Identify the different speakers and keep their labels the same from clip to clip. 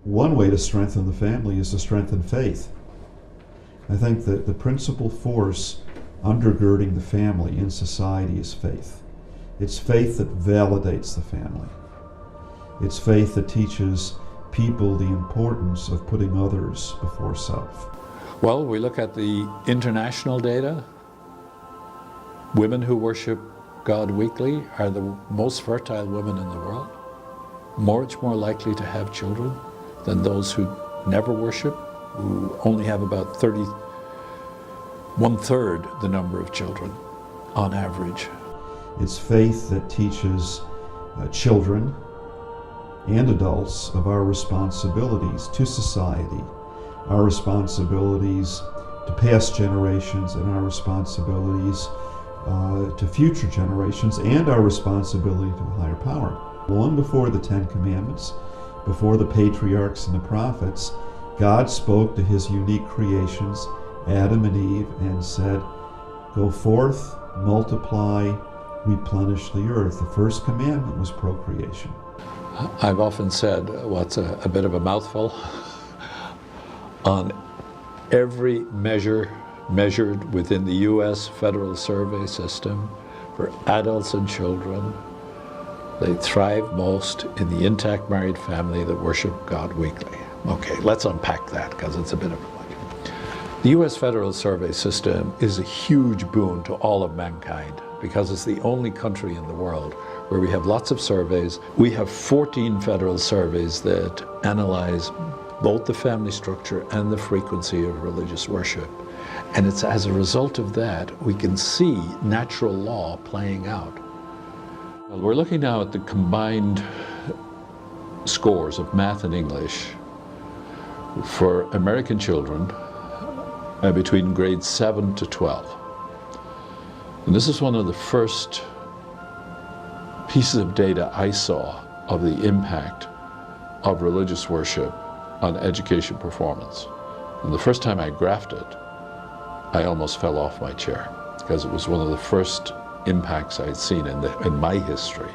Speaker 1: One way to strengthen the family is to strengthen faith. I think that the principal force undergirding the family in society is faith. It's faith that validates the family. It's faith that teaches people the importance of putting others before self.
Speaker 2: Well, we look at the international data. Women who worship God weekly are the most fertile women in the world, much more likely to have children than those who never worship, who only have about 1/3 the number of children on average.
Speaker 1: It's faith that teaches children and adults of our responsibilities to society, our responsibilities to past generations, and our responsibilities to future generations, and our responsibility to a higher power. Long before the Ten Commandments, before the patriarchs and the prophets, God spoke to his unique creations, Adam and Eve, and said, "Go forth, multiply, replenish the earth." The first commandment was procreation.
Speaker 2: I've often said, what's a bit of a mouthful, on every measure measured within the U.S. federal survey system for adults and children, they thrive most in the intact married family that worship God weekly. Okay, let's unpack that because it's a bit of a blank. The U.S. federal survey system is a huge boon to all of mankind because it's the only country in the world where we have lots of surveys. We have 14 federal surveys that analyze both the family structure and the frequency of religious worship. And it's as a result of that we can see natural law playing out. Well, we're looking now at the combined scores of math and English for American children between grades 7 to 12. And this is one of the first pieces of data I saw of the impact of religious worship on education performance. And the first time I graphed it, I almost fell off my chair because it was one of the first impacts I'd seen in my history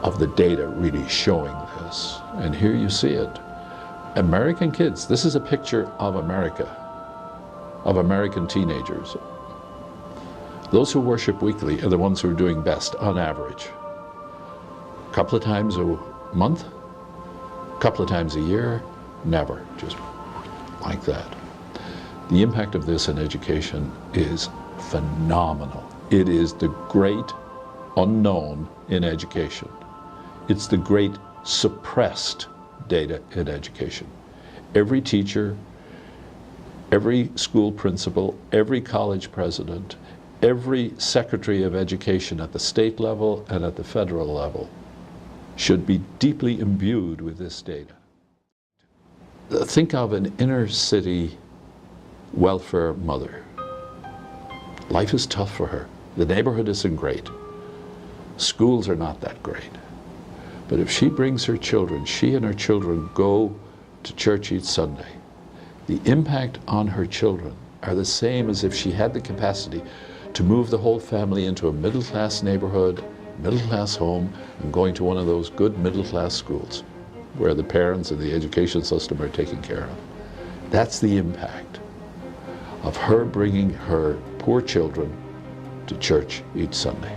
Speaker 2: of the data really showing this. And here you see it. American kids, this is a picture of America, of American teenagers. Those who worship weekly are the ones who are doing best on average. A couple of times a month, a couple of times a year, never, just like that. The impact of this in education is phenomenal. It is the great unknown in education. It's the great suppressed data in education. Every teacher, every school principal, every college president, every secretary of education at the state level and at the federal level should be deeply imbued with this data. Think of an inner city welfare mother. Life is tough for her. The neighborhood isn't great. Schools are not that great. But if she brings her children, she and her children go to church each Sunday, the impact on her children are the same as if she had the capacity to move the whole family into a middle-class neighborhood, middle-class home, and going to one of those good middle-class schools where the parents and the education system are taken care of. That's the impact of her bringing her poor children to church each Sunday.